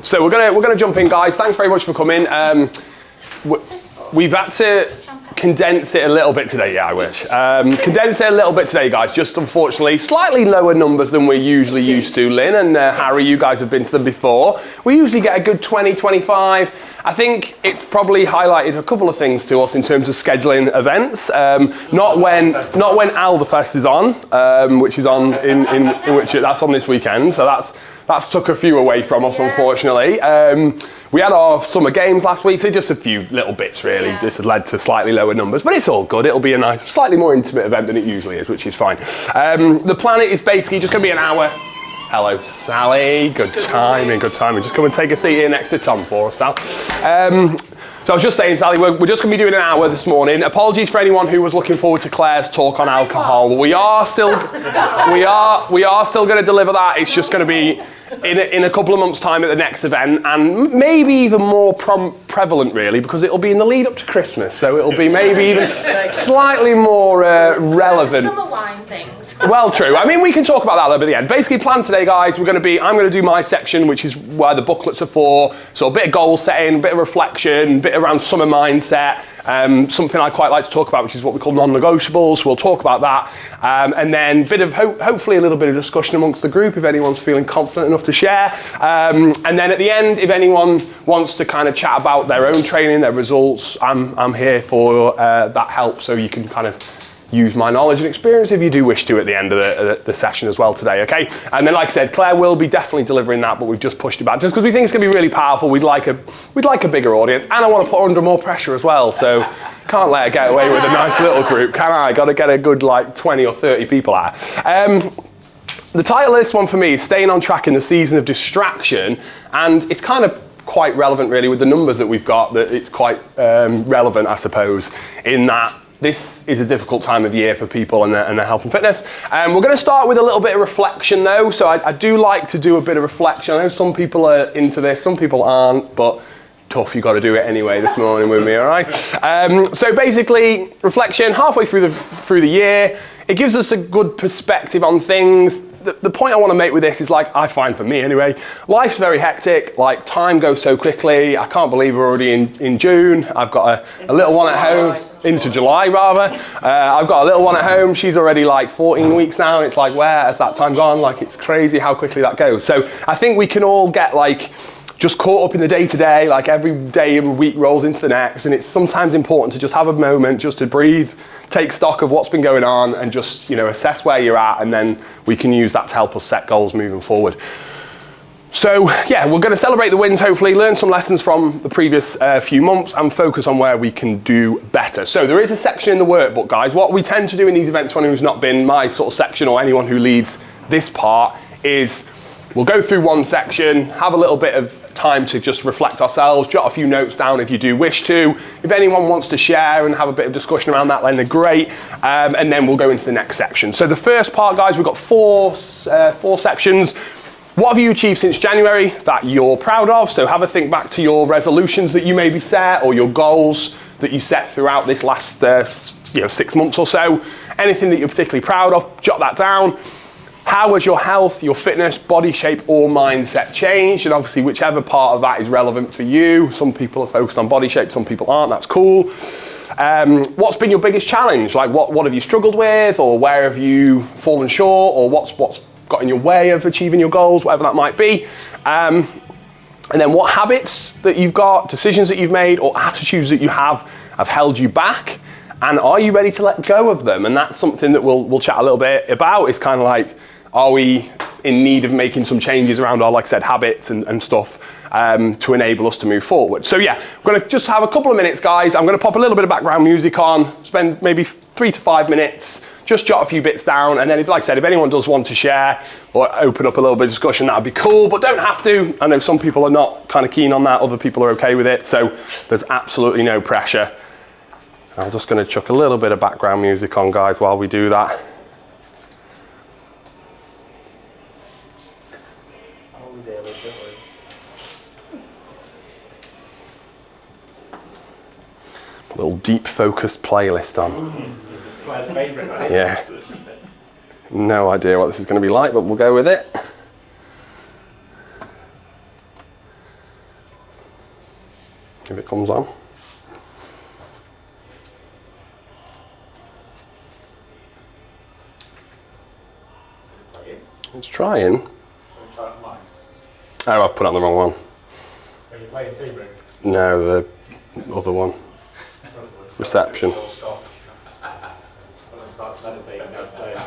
So we're gonna jump in, guys. Thanks very much for coming. We've had to condense it a little bit today. Yeah, I wish. Condense it a little bit today, guys. Just unfortunately, slightly lower numbers than we're usually used to. Lynn and Harry, you guys have been to them before. We usually get a good 20, 25. I think it's probably highlighted a couple of things to us in terms of scheduling events. Not when Alderfest is on, which is on that's on this weekend. So that's took a few away from us, unfortunately. We had our summer games last week, so just a few little bits really. This had led to slightly lower numbers, but it's all good. It'll be a nice, slightly more intimate event than it usually is, which is fine. The planet is basically just going to be an hour. Hello, Sally. Good timing, good timing. Just come and take a seat here next to Tom for us, Sal. So I was just saying, Sally, we're just going to be doing an hour this morning. Apologies for anyone who was looking forward to Claire's talk on alcohol. We are still going to deliver that. It's just going to be in a couple of months' time at the next event, and maybe even more prevalent, really, because it'll be in the lead up to Christmas. So it'll be maybe even slightly more relevant. Summer wine things. Well, true. I mean, we can talk about that a little bit at the end. Basically, plan today, guys. I'm going to do my section, which is where the booklets are for. So a bit of goal setting, a bit of reflection, a bit around summer mindset. Something I quite like to talk about, which is what we call non-negotiables. We'll talk about that, and then bit of hopefully a little bit of discussion amongst the group if anyone's feeling confident enough to share. And then at the end, if anyone wants to kind of chat about their own training, their results, I'm here for that help. So you can kind of use my knowledge and experience if you do wish to at the end of the session as well today, okay? And then, like I said, Claire will be definitely delivering that, but we've just pushed it back just because we think it's going to be really powerful. We'd like a bigger audience, and I want to put her under more pressure as well. So can't let her get away with a nice little group, can I? Got to get a good like 20 or 30 people out. The title of this one for me is Staying on Track in the Season of Distraction, and it's kind of quite relevant really with the numbers that we've got. That it's quite relevant, I suppose, in that this is a difficult time of year for people and their health and fitness. We're going to start with a little bit of reflection though. So I do like to do a bit of reflection. I know some people are into this, some people aren't, but tough, you've got to do it anyway this morning with me, all right? So basically, reflection halfway through the year. It gives us a good perspective on things. The point I want to make with this is, like, I find for me anyway, life's very hectic, like time goes so quickly. I can't believe we're already in June. I've got a little one at home, into July rather. I've got a little one at home, she's already like 14 weeks now, and it's like, where has that time gone? Like, it's crazy how quickly that goes. So I think we can all get like, just caught up in the day-to-day, like every day and week rolls into the next, and it's sometimes important to just have a moment just to breathe, take stock of what's been going on, and just, you know, assess where you're at, and then we can use that to help us set goals moving forward. So yeah, we're going to celebrate the wins, hopefully, learn some lessons from the previous few months, and focus on where we can do better. So there is a section in the workbook, guys. What we tend to do in these events, for anyone who's not been my sort of section or anyone who leads this part, is we'll go through one section, have a little bit of time to just reflect ourselves, jot a few notes down if you do wish to. If anyone wants to share and have a bit of discussion around that, then they're great. And then we'll go into the next section. So the first part, guys, we've got four sections. What have you achieved since January that you're proud of? So have a think back to your resolutions that you maybe set, or your goals that you set throughout this last 6 months or so. Anything that you're particularly proud of, jot that down. How has your health, your fitness, body shape, or mindset changed? And obviously, whichever part of that is relevant for you. Some people are focused on body shape, some people aren't. That's cool. What's been your biggest challenge? Like, what have you struggled with, or where have you fallen short, or what's got in your way of achieving your goals, whatever that might be. And then what habits that you've got, decisions that you've made, or attitudes that you have held you back, and are you ready to let go of them? And that's something that we'll chat a little bit about. It's kind of like, are we in need of making some changes around our, like I said, habits and stuff to enable us to move forward? So yeah, we're going to just have a couple of minutes, guys. I'm going to pop a little bit of background music on, spend maybe 3 to 5 minutes, just jot a few bits down, and then, if, like I said, if anyone does want to share or open up a little bit of discussion, that'd be cool, but don't have to. I know some people are not kind of keen on that, other people are okay with it, so there's absolutely no pressure. I'm just going to chuck a little bit of background music on, guys, while we do that. A little deep focused playlist on. Claire's favourite, right? Yeah. No idea what this is going to be like, but we'll go with it. If it comes on. It's trying. Oh, I've put on the wrong one. Are you playing T-Brick? No, the other one. Reception. Starts meditating downstairs.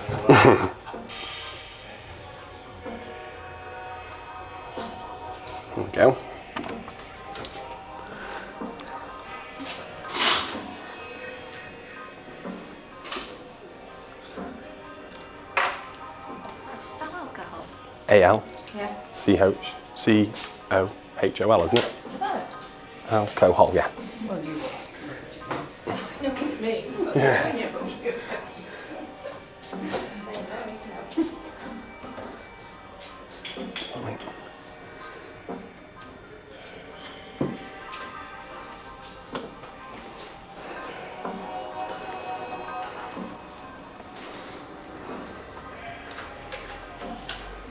There we go. Spell alcohol. A-L. Yeah. C-O-H-O-L, isn't it? Is that it? Alcohol, yeah. Well, you know what it means. Yeah.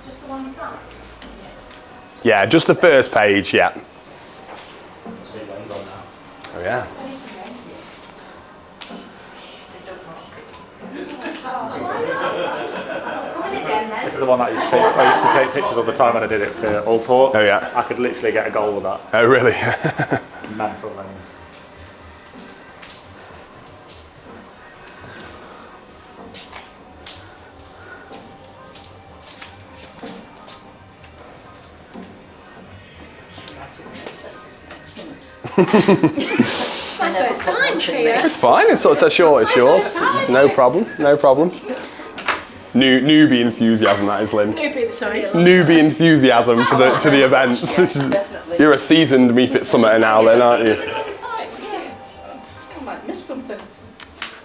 Just the one side? Yeah, just the first page, yeah. Sweet lens on now. Oh, yeah. This is the one that I used to take pictures all the time when I did it for Old Port. Oh, yeah. I could literally get a goal with that. Oh, really? Mental lens. My first time here. It's fine, it's yours. No problem, no problem. Newbie enthusiasm, that is, Lynn. Newbie enthusiasm to the events. Definitely. You're a seasoned MEE-FIT summiter now, then, aren't you? I might miss something.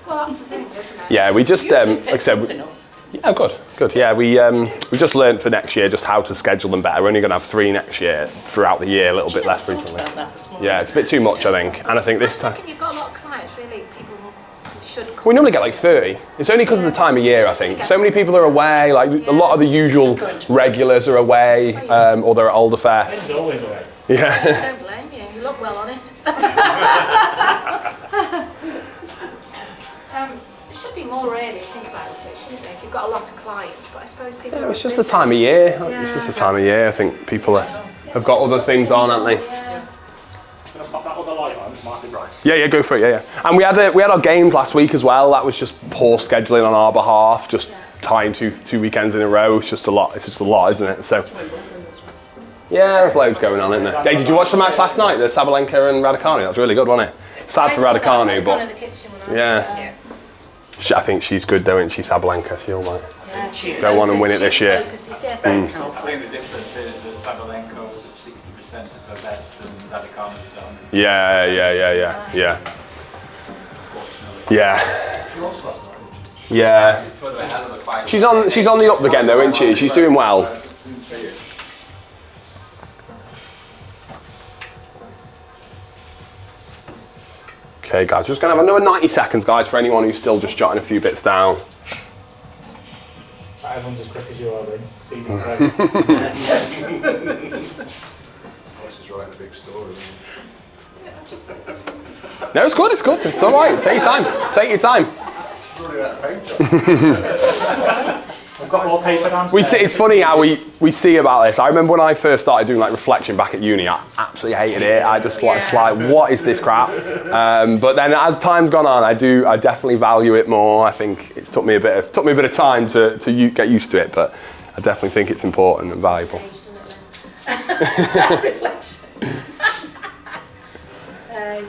Well, that's the thing, isn't it? Yeah, we just, like I said, yeah, good. Yeah, we just learned for next year just how to schedule them better. We're only going to have 3 next year throughout the year, a little bit less frequently. Yeah, it's a bit too much, I think. And I think this time You've got a lot of clients, really. People should come. we normally get like 30. It's only because of the time of year, I think. So many people are away. Like a lot of the usual regulars are away, or they're at Older Fest. It's always away. Yeah. Don't blame you. You look well on it. There should be more, really. Think about it, shouldn't there? If you've got a lot of clients, but I suppose people. It's just the time of year. It's just the time of year. I think people have got other things on, haven't they? Yeah. Can I pop that other light on? It might be bright. Yeah, go for it. Yeah. And we had our games last week as well. That was just poor scheduling on our behalf. Just tying two weekends in a row. It's just a lot. It's just a lot, isn't it? So. Yeah, there's loads going on, isn't there? Hey, did you watch the match last night? The Sabalenka and Raducanu. That was really good, wasn't it? Sad for Raducanu, but yeah. I think she's good, though, isn't she, Sabalenka? She'll like go on and win it this year. I think the difference is that Sabalenko's at 60% of her best and Raducanu's at 100%. Yeah. She's on the up again, though, isn't she? She's doing well. Okay, guys, we're just going to have another 90 seconds, guys, for anyone who's still just jotting a few bits down. Everyone's as quick as you are, then. Season This is writing a big story. No, it's good. It's all right. Take your time. Running out of paint. I've got more paper downstairs. It's funny how we see about this. I remember when I first started doing like reflection back at uni, I absolutely hated it. I just like, what is this crap? But then as time's gone on, I definitely value it more. I think it's took me a bit of time to get used to it, but I definitely think it's important and valuable. Reflection.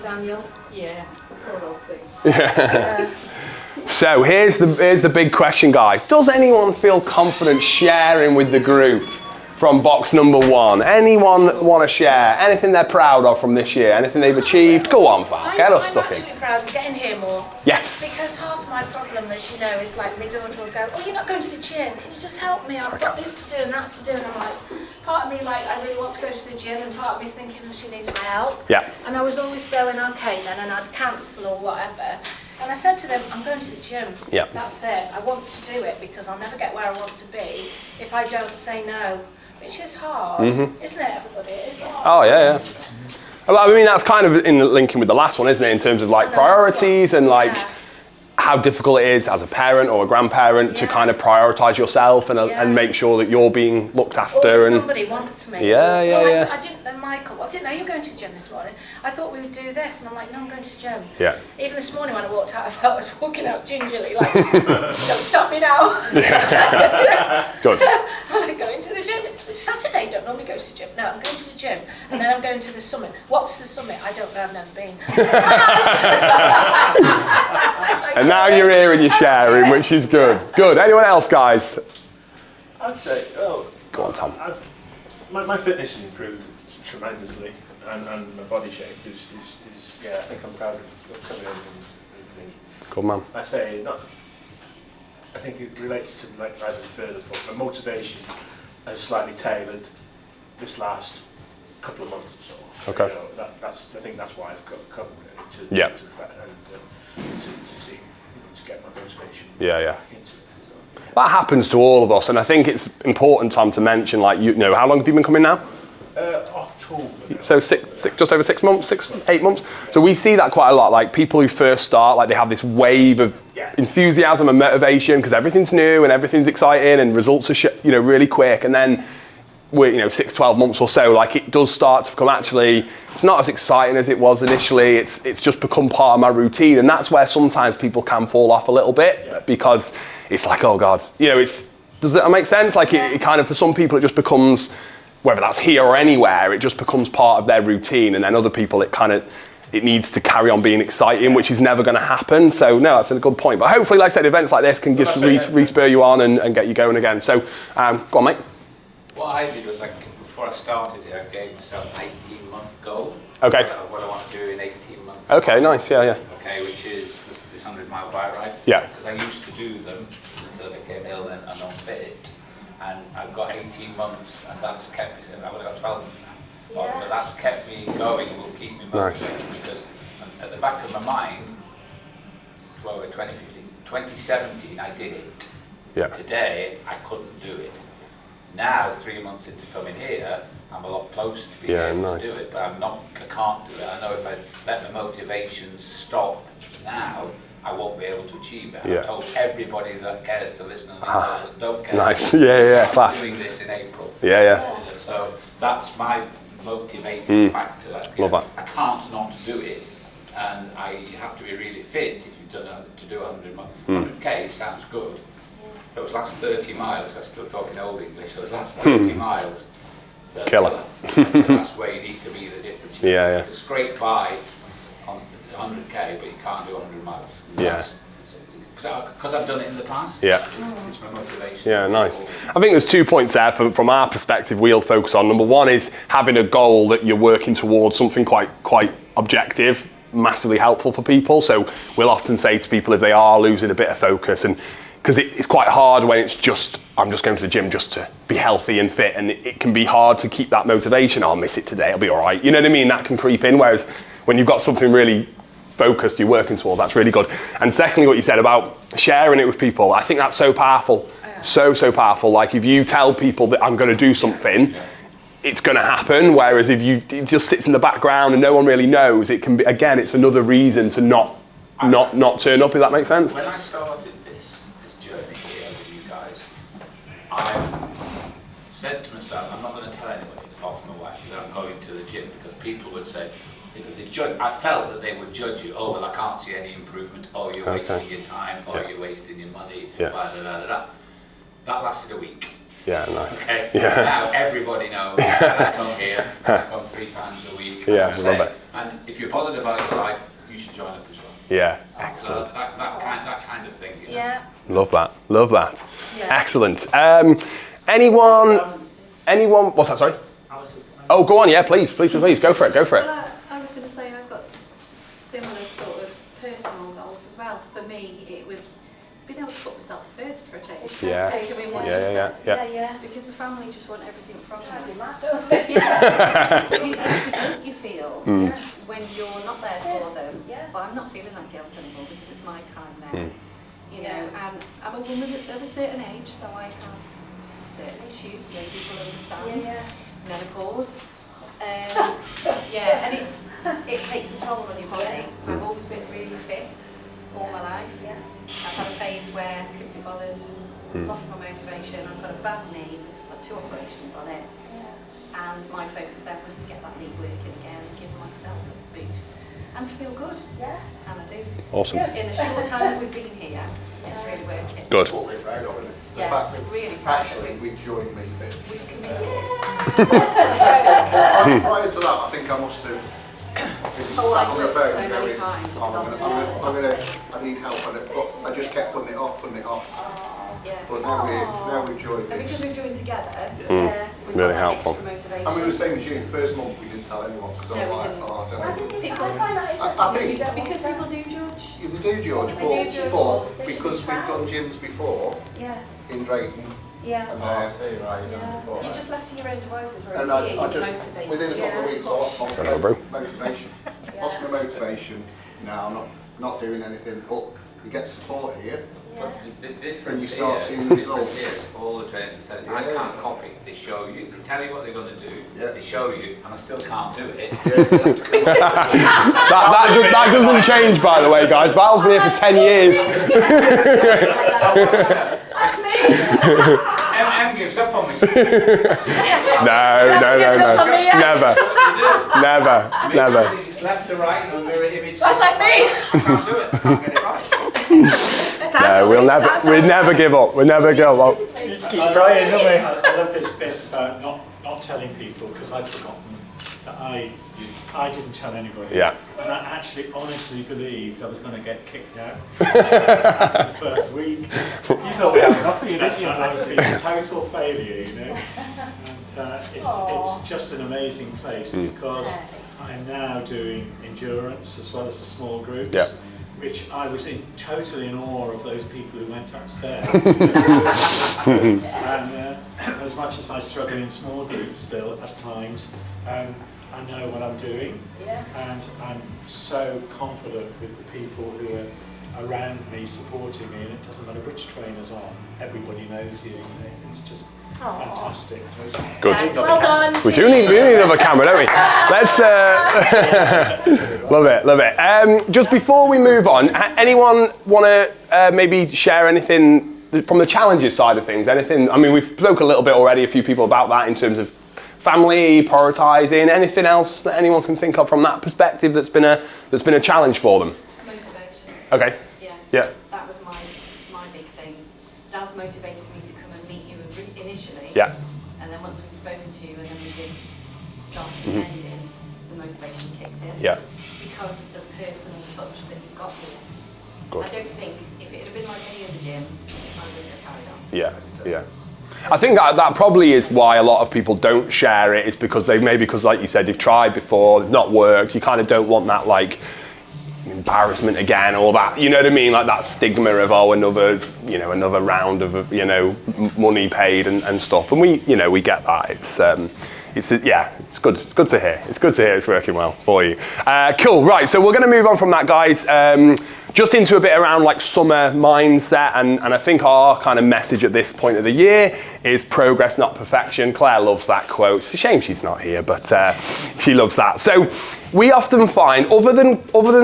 Daniel. Yeah. Poor old thing. So here's the big question, guys. Does anyone feel confident sharing with the group from box number 1? Anyone want to share anything they're proud of from this year? Anything they've achieved? Go on, Val. Get us stuck in. I'm actually proud of getting here more. Yes. Because half my problem, as you know, is like my daughter will go, oh, you're not going to the gym. Can you just help me? I've got this to do and that to do. And I'm like, part of me, like, I really want to go to the gym, and part of me's thinking, oh, she needs my help. Yeah. And I was always going, okay then, and I'd cancel or whatever. And I said to them, I'm going to the gym. Yeah. That's it. I want to do it because I'll never get where I want to be if I don't say no. Which is hard, isn't it, everybody? It is hard. Oh, yeah. Well, I mean, that's kind of in linking with the last one, isn't it? In terms of like priorities and like how difficult it is as a parent or a grandparent to kind of prioritise yourself and make sure that you're being looked after. Or and somebody wants me. I didn't know Michael. I didn't know you were going to the gym this morning. I thought we would do this, and I'm like, no, I'm going to the gym. Yeah. Even this morning when I walked out, I felt I was walking out gingerly, like, don't stop me now. Good. I'm like, going to the gym. It's Saturday, don't normally go to the gym. No, I'm going to the gym, and then I'm going to the summit. What's the summit? I don't know, I've never been. And now you're here and you're sharing, which is good. Good. Anyone else, guys? I'd say, Go on, Tom. My fitness has improved tremendously, and my body shape is I think I'm proud of coming in. Good man. I say, I think it relates to like rising further, but my motivation has slightly tailored this last couple of months or so. Okay. You know, I think that's why I've come to see, to get my motivation into it. So. That happens to all of us, and I think it's important, Tom, to mention, like, you know, how long have you been coming now? October. So just over 6 months, 8 months. So we see that quite a lot. Like people who first start, like they have this wave of enthusiasm and motivation because everything's new and everything's exciting and results are really quick. And then we're 6, 12 months or so, like it does start to become actually, it's not as exciting as it was initially. It's just become part of my routine, and that's where sometimes people can fall off a little bit because it's like, oh God, does that make sense? Like it kind of, for some people, it just becomes, whether that's here or anywhere, it just becomes part of their routine, and then other people, it needs to carry on being exciting, which is never going to happen. So no, that's a good point. But hopefully, like I said, events like this can just re-spur you on and get you going again. So go on, mate. What I did was, before I started it, I gave myself an 18-month goal. Okay. What I want to do in 18 months. Okay, nice, yeah. Okay, which is this 100-mile bike ride. Yeah. Because I used to do them until I became ill and non-fit. And I've got 18 months, and that's kept me, I've only got 12 months now. Yeah. But that's kept me going and will keep me motivated. Nice. Because at the back of my mind, 2017, I did it. Yeah. Today, I couldn't do it. Now, 3 months into coming here, I'm a lot closer to being able to do it, but I can't do it. I know if I let the motivation stop now, I won't be able to achieve it. I've told everybody that cares to listen and those that don't care. Nice, class. I'm doing this in April. Yeah. So that's my motivating factor. Love that. I can't not do it, and I have to be really fit if you've done to do 100k. Sounds good. Those last 30 miles, I'm still talking old English, those last 30 miles, Killer. That's where you need to be the difference. You can scrape by on 100k, but you can't do 100 miles. Because I've done it in the past. Yeah. It's my motivation. Yeah, nice. I think there's 2 points there from our perspective we'll focus on. Number one is having a goal that you're working towards, something quite objective, massively helpful for people. So we'll often say to people if they are losing a bit of focus, and because it's quite hard when it's just, I'm just going to the gym just to be healthy and fit, and it can be hard to keep that motivation. I'll miss it today, I'll be all right. You know what I mean? That can creep in, whereas when you've got something really focused you're working towards, that's really good. And secondly, what you said about sharing it with people, I think that's so powerful. So powerful. Like if you tell people that I'm going to do something, it's going to happen, whereas if it just sits in the background and no one really knows, it can be, again, it's another reason to not turn up, if that makes sense. When I started this journey here with you guys, I said to myself, I'm not going to tell anybody apart from my wife that I'm going to the gym, because people would say, I felt that they would judge you. Oh, well, I can't see any improvement. Oh, you're wasting your time. Oh, you're wasting your money. Blah, blah, blah, blah. That lasted a week. Yeah, nice. Okay. Now everybody knows that I come here. I come 3 times a week. Yeah, love it. And if you're bothered about your life, you should join up as well. Yeah, excellent. So that kind of thing. You know? Yeah. Love that. Yeah. Excellent. Anyone? What's that? Sorry. Oh, go on. Yeah, please. Go for it. Well, I was going to say I've got similar sort of personal goals as well. For me, it was being able to put myself first for a change. Yes. Yeah. Because the family just want everything from you. It's the guilt you feel when you're not there for them. But I'm not feeling that guilt anymore because it's my time now. You know, and I'm a woman of a certain age, so I have certain issues. Ladies will understand. Menopause. Yeah, and it takes a toll on your body. I've always been really fit all my life. I've had a phase where I couldn't be bothered, lost my motivation. I've got a bad knee because I've had 2 operations on it. And my focus then was to get that knee working again and give myself a boost and to feel good. Yeah. And I do. Awesome. In the short time that we've been here, it's really working. Good. What we're proud of, isn't it? The Yeah, fact that really proud that actually we joined MEE-FIT. we've committed. Prior to that, I think I must have been sat on the phone so many going, times, I need help on it, but I just kept putting it off. Yeah. But now we've joined And it. because we've joined together, we've Really got that helpful. extra motivation. And we were the same as you, first month we didn't tell anyone because I No, was we like, didn't. oh, I don't I know. didn't. I find that interesting. I think- You don't want Because to- people do judge. They do, George, They do judge. but They because should we've try. done gyms before Yeah. in Drayton, Yeah. and You just left to your own devices, whereas and here I you're just, motivated. within a couple of weeks, I lost Hello, bro. motivation. Lost my motivation. Now I'm not doing anything, but you get support here. But the difference And you start here- seeing the results. here, all the trainers tell you, I Yeah. can't copy. They show you, they tell you what they're going to do, Yeah. they show you, and I still can't do it. That doesn't change, by the way, guys. Val's been here for 10 years. That's me. M gives up on me. No. Never. It's left to right, and a mirror image. That's like me. I can't do it. I can't get it right. No, we'd never give up. We'll never go up. Brian, I love this bit about not telling people, because I'd forgotten that I didn't tell anybody. Yeah. And I actually honestly believed I was going to get kicked out the first week. You thought we had enough of you, didn't you? I'd be a total failure, you know. And it's just an amazing place because I'm now doing endurance as well as the small groups. Yeah. Which I was totally in awe of those people who went upstairs. And as much as I struggle in small groups still at times, I know what I'm doing, and I'm so confident with the people who are around me supporting me, and it doesn't matter which trainer's on, everybody knows you, and it's just fantastic. Good. Yes, well done. We do need another camera, don't we? Let's. Love it. Just before we move on, anyone want to maybe share anything from the challenges side of things? Anything? I mean, we've spoke a little bit already, a few people about that in terms of family, prioritising. Anything else that anyone can think of from that perspective that's been a challenge for them? Motivation. Okay. Yeah. That was my big thing. Daz motivated me to come and meet you initially. Yeah. And then once we'd spoken to you and then we did start attending, the motivation kicked in. Yeah. Because of the personal touch that you've got here. Good. I don't think, if it had been like any other gym, I wouldn't have carried on. Yeah. I think that probably is why a lot of people don't share it. It's because because, like you said, they've tried before, it's not worked. You kind of don't want that like embarrassment again, or that, you know what I mean, like that stigma of another round of money paid and stuff. And we get that. It's good to hear. It's good to hear it's working well for you. Cool. Right. So we're going to move on from that, guys. Just into a bit around like summer mindset, and I think our kind of message at this point of the year is progress, not perfection. Claire loves that quote. It's a shame she's not here, but she loves that. So we often find, other than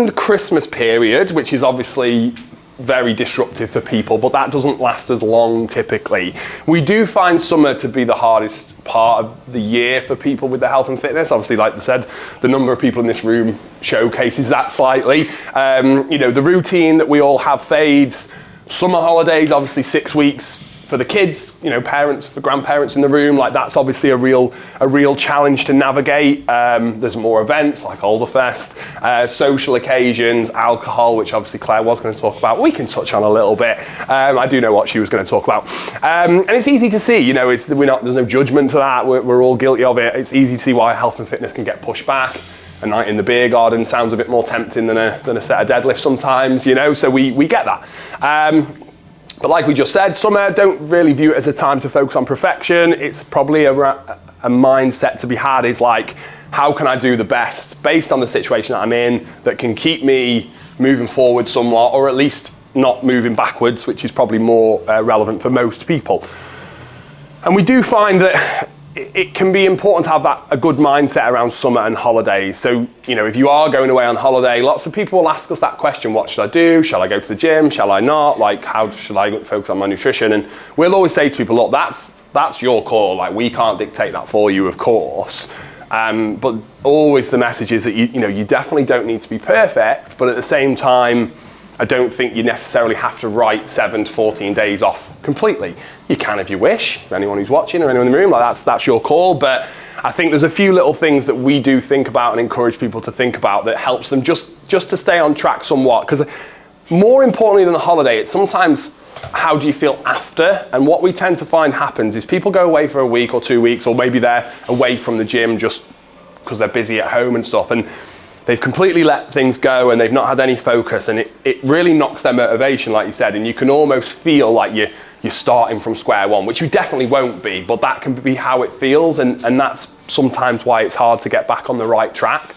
the Christmas period, which is obviously very disruptive for people, but that doesn't last as long typically. We do find summer to be the hardest part of the year for people with their health and fitness. Obviously, like I said, the number of people in this room showcases that slightly. The routine that we all have fades. Summer holidays, obviously 6 weeks for the kids, parents, for grandparents in the room, like that's obviously a real challenge to navigate. There's more events like Alderfest, social occasions, alcohol, which obviously Claire was going to talk about. We can touch on a little bit. I do know what she was going to talk about. And it's easy to see, there's no judgment to that. We're all guilty of it. It's easy to see why health and fitness can get pushed back. A night in the beer garden sounds a bit more tempting than a set of deadlifts sometimes, so we get that. But like we just said, summer, don't really view it as a time to focus on perfection. It's probably a mindset to be had is like, how can I do the best based on the situation that I'm in that can keep me moving forward somewhat, or at least not moving backwards, which is probably more relevant for most people. And we do find that it can be important to have a good mindset around summer and holidays. So, you know, if you are going away on holiday, lots of people will ask us that question, what should I do? Shall I go to the gym? Shall I not? Like, how should I focus on my nutrition? And we'll always say to people, look, that's your call. Like, we can't dictate that for you, of course. But always the message is that, you know, you definitely don't need to be perfect, but at the same time, I don't think you necessarily have to write 7 to 14 days off completely. You can if you wish, anyone who's watching or anyone in the room, like that's your call. But I think there's a few little things that we do think about and encourage people to think about that helps them just to stay on track somewhat. Because more importantly than the holiday, it's sometimes how do you feel after? And what we tend to find happens is people go away for a week or 2 weeks, or maybe they're away from the gym just because they're busy at home and stuff. And they've completely let things go and they've not had any focus, and it really knocks their motivation, like you said, and you can almost feel like you're starting from square one, which you definitely won't be, but that can be how it feels, and that's sometimes why it's hard to get back on the right track.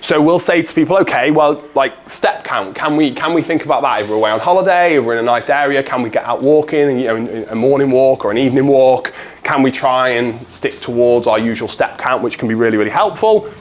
So we'll say to people, okay, well, like step count, can we think about that if we're away on holiday, if we're in a nice area, can we get out walking, and, you know, a morning walk or an evening walk? Can we try and stick towards our usual step count, which can be really, really helpful?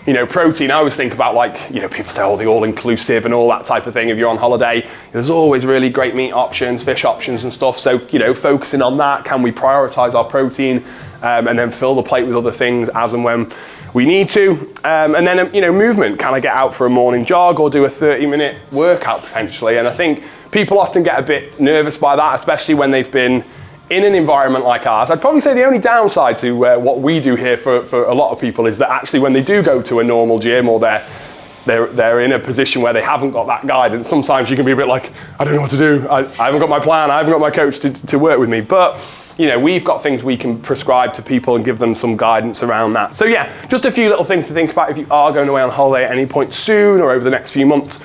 You know, protein, I always think about, like, you know, people say, oh, the all-inclusive and all that type of thing if you're on holiday. There's always really great meat options, fish options and stuff. So, you know, focusing on that, can we prioritize our protein and then fill the plate with other things as and when we need to? And then, you know, movement, can I get out for a morning jog or do a 30-minute workout potentially? And I think people often get a bit nervous by that, especially when they've been in an environment like ours. I'd probably say the only downside to what we do here for a lot of people is that actually when they do go to a normal gym or they're in a position where they haven't got that guidance, sometimes you can be a bit like, I don't know what to do. I haven't got my plan. I haven't got my coach to work with me. But, you know, we've got things we can prescribe to people and give them some guidance around that. So yeah, just a few little things to think about if you are going away on holiday at any point soon or over the next few months.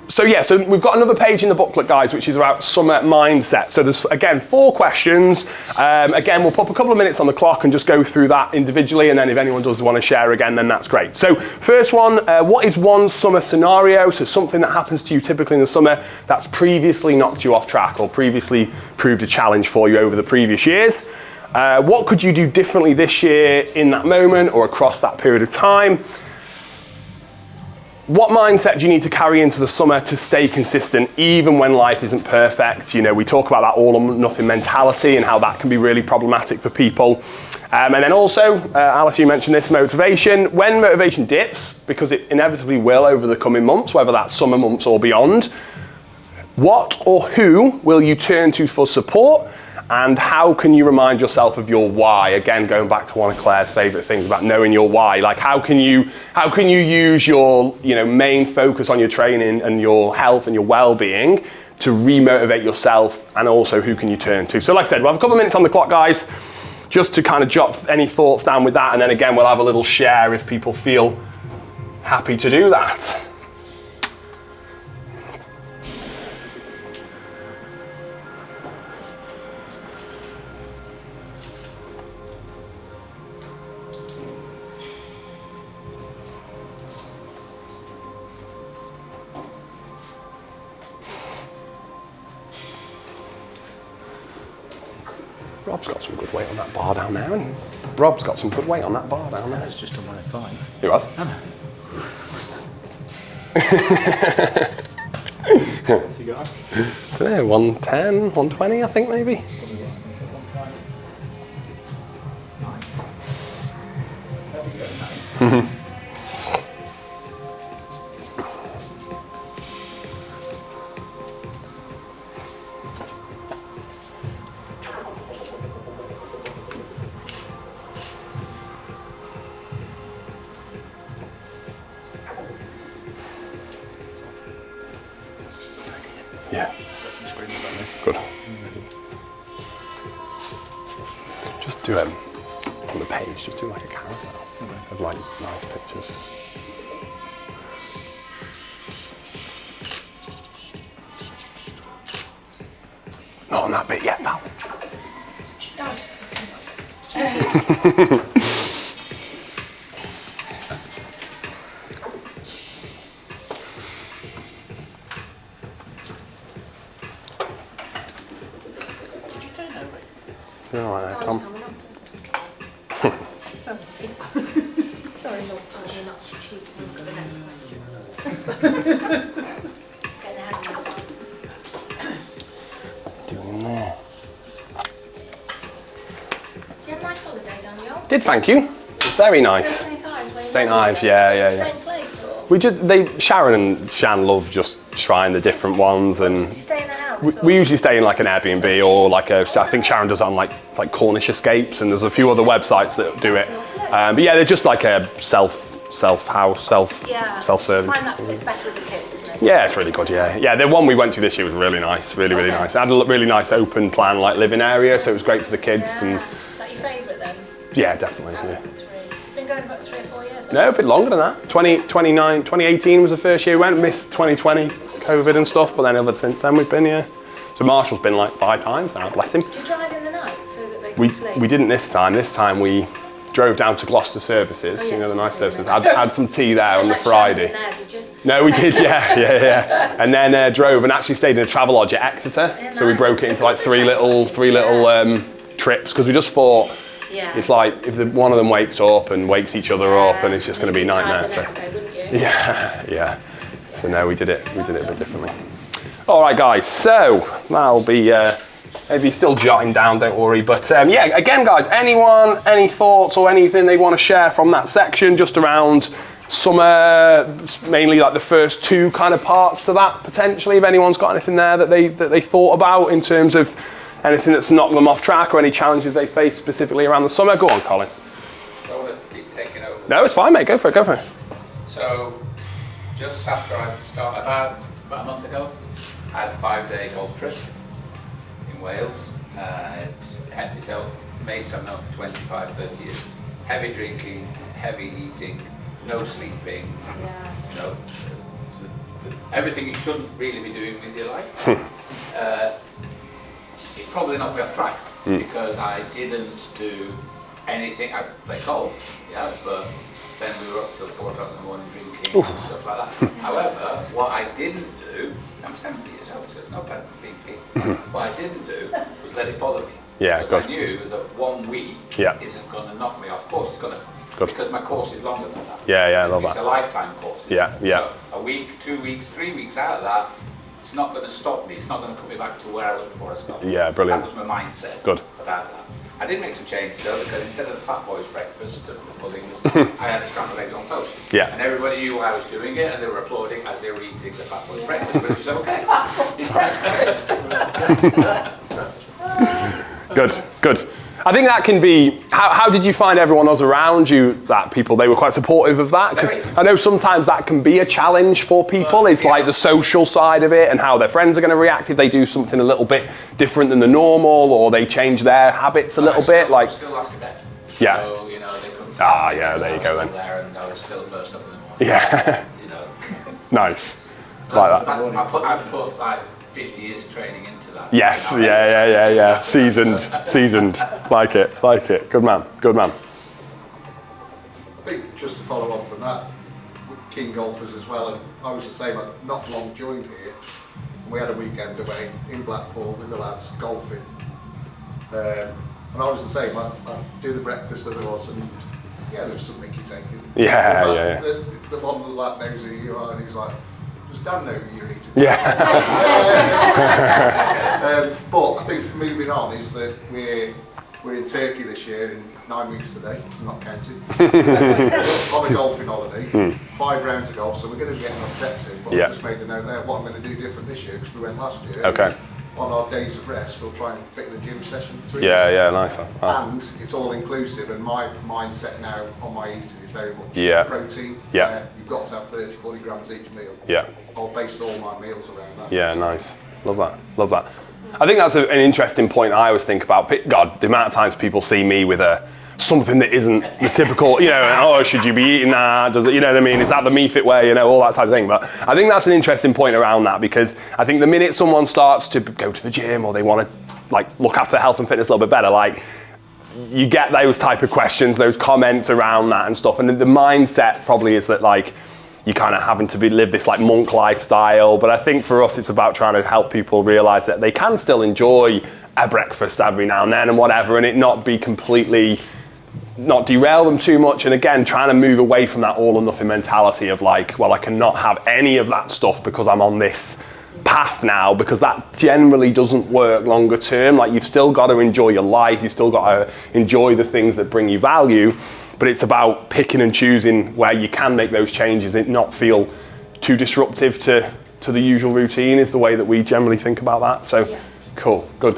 So we've got another page in the booklet, guys, which is about summer mindset. So there's, again, 4 questions. Again, we'll pop a couple of minutes on the clock and just go through that individually, and then if anyone does want to share again, then that's great. So first one, what is one summer scenario? So something that happens to you typically in the summer that's previously knocked you off track or previously proved a challenge for you over the previous years. What could you do differently this year in that moment or across that period of time? What mindset do you need to carry into the summer to stay consistent even when life isn't perfect? You know, we talk about that all or nothing mentality and how that can be really problematic for people. And then also, Alice, you mentioned this, motivation. When motivation dips, because it inevitably will over the coming months, whether that's summer months or beyond, what or who will you turn to for support? And how can you remind yourself of your why? Again, going back to one of Claire's favourite things about knowing your why. Like, how can you use your, you know, main focus on your training and your health and your well-being to re-motivate yourself, and also who can you turn to? So like I said, we'll have a couple of minutes on the clock, guys, just to kind of jot any thoughts down with that, and then again, we'll have a little share if people feel happy to do that. Rob's got some good weight on that bar down there, hasn't he? Rob's got some good weight on that bar down there. That's just a 105. Who has? Anna. What's he got? I don't know, 110, 120, I think maybe. Nice. Yeah. Got some screamers on this. Good. Just do on the page, just do like a carousel of like nice pictures. Not on that bit yet, pal. No, it's just You're all right there, Tom. Trying not to cheat for the next question. Getting ahead of myself. Doing there. Do you have a nice holiday, Daniel? Did, thank you. It's very nice. St. Ives, yeah. Same place, or? Sharon and Shan love just trying the different ones, and Do you stay in the house? we usually stay in like an Airbnb or like I think Sharon does it on like Cornish Escapes, and there's a few other websites that do it. But yeah, they're just like a self-serving. I find that it's better with the kids, isn't it? Yeah, it's really good. Yeah. The one we went to this year was really nice, really nice. It had a really nice open plan like living area, so it was great for the kids. Yeah. And Is that your favourite then? yeah, definitely. Out Yeah. of the three. You've been going about 3 or 4 years. No, a bit longer than that. 2018 was the first year we went. Missed 2020, COVID and stuff, but then ever since then we've been, yeah. So Marshall's been like 5 times now, bless him. Do you drive in the night so that they can sleep? We didn't this time. This time we drove down to Gloucester Services, Oh, yes, you know, the nice okay, services. yeah. Had some tea there on the Let Friday. Sharon in there, did you? No, we did, yeah. And then drove and actually stayed in a travel lodge at Exeter. Yeah, So we nice. broke it into like three Travel little lodges, trips, because we just thought, Yeah. it's like if one of them wakes up and wakes each other up, and it's just going to be a nightmare. The So. next day, wouldn't you? Yeah. So no, we did it a bit differently. All right, guys. So that'll be maybe still jotting down. Don't worry. But yeah, again, guys. Anyone, any thoughts or anything they want to share from that section, just around summer, mainly like the first 2 kind of parts to that potentially. If anyone's got anything there that they thought about in terms of anything that's knocked them off track or any challenges they face specifically around the summer, go on, Colin. I don't want to keep taking over. No, it's fine, mate. Go for it. So, just after I started, about a month ago, I had a 5-day golf trip in Wales. It's mates I've known for 25, 30 years. Heavy drinking, heavy eating, no sleeping, you know, everything you shouldn't really be doing with your life. It probably knocked me off track because I didn't do anything. I played golf, yeah, but then we were up till 4 o'clock in the morning drinking and stuff like that. However, what I didn't do, I'm 70 years old, so it's not bad for being fit. What I didn't do was let it bother me. Yeah, because good. I knew that 1 week isn't going to knock me off course. It's going to, because my course is longer than that. Yeah, I love It's that. a lifetime course. Yeah. So a week, 2 weeks, 3 weeks out of that, it's not going to stop me. It's not going to put me back to where I was before I stopped. Yeah, brilliant. That was my mindset. Good. About that. I did make some changes though, because instead of the fat boys breakfast and the fullings, I had scrambled eggs on toast. Yeah. And everybody knew I was doing it, and they were applauding as they were eating the fat boys breakfast, but it was okay. Good. I think that can be, how did you find everyone else around you, that people, they were quite supportive of that? Because I know sometimes that can be a challenge for people. It's like the social side of it and how their friends are going to react if they do something a little bit different than the normal, or they change their habits a little bit. Like, still asked about. Yeah. So, you know, they couldn't. Yeah, there you go then. There, and I was still first up in the morning. Yeah. You know. Nice. Like that. I've put like 50 years training into that. Yes, You know, yeah. Seasoned. Like it. Good man. I think just to follow on from that, we're keen golfers as well, and I was the same. I'd not long joined here, and we had a weekend away in Blackpool with the lads golfing, and I was the same. I'd do the breakfast that there was, and there was some mickey taking. Yeah. The one lad knows who you are, and he was like, does Dan know who you're eating? Yeah. But I think moving on is that we're in Turkey this year in 9 weeks today, I'm not counting. On a golfing holiday, 5 rounds of golf, so we're going to be getting our steps in. But I just made a note there. What I'm going to do different this year, because we went last year. Okay. On our days of rest, we'll try and fit in a gym session between us. Yeah, nice one. And it's all inclusive, and my mindset now on my eating is very much protein. Yeah. You've got to have 30-40 grams each meal. Yeah. I'll base all my meals around that. Yeah, nice. Love that. I think that's an interesting point I always think about. God, the amount of times people see me with something that isn't the typical, should you be eating that? You know what I mean? Is that the MEE-FIT way? All that type of thing. But I think that's an interesting point around that, because I think the minute someone starts to go to the gym, or they want to look after health and fitness a little bit better, you get those type of questions, those comments around that and stuff. And the mindset probably is that you're kind of having to live this monk lifestyle. But I think for us, it's about trying to help people realise that they can still enjoy a breakfast every now and then and whatever, and it not be completely not derail them too much, and again, trying to move away from that all or nothing mentality of like, well, I cannot have any of that stuff because I'm on this path now, because that generally doesn't work longer term. Like, you've still got to enjoy your life, you've still got to enjoy the things that bring you value, but it's about picking and choosing where you can make those changes and not feel too disruptive to the usual routine, is the way that we generally think about that. So cool, good.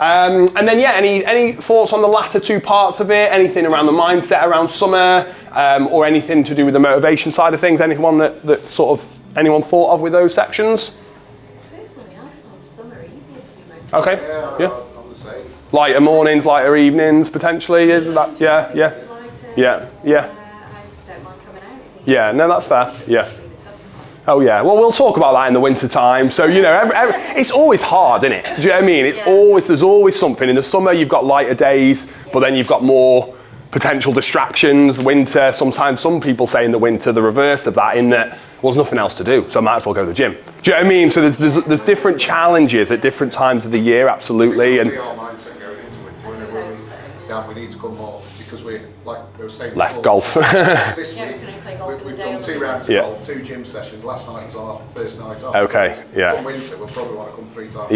And then any thoughts on the latter two parts of it? Anything around the mindset around summer, or anything to do with the motivation side of things? Anyone that sort of anyone thought of with those sections? Personally, I found summer easier to be motivated. Okay, yeah. I'm the same. Lighter mornings, lighter evenings, potentially, is that? Yeah. I don't mind coming out. Yeah, no, that's fair. Yeah. Oh yeah, well, we'll talk about that in the winter time. So, you know, it's always hard, isn't it? Do you know what I mean? There's always something. In the summer, you've got lighter days, but then you've got more potential distractions. Winter, sometimes some people say in the winter the reverse of that, in that, well, there's nothing else to do, so I might as well go to the gym. Do you know what I mean? So there's different challenges at different times of the year, absolutely. And our mindset going into it, whenever we need to come more, because we, like we were saying less before, golf. This week, we've done 2 rounds of golf, 2 gym sessions. Last night was our first night off. Okay, yeah. In winter, we'll probably want to come 3 times.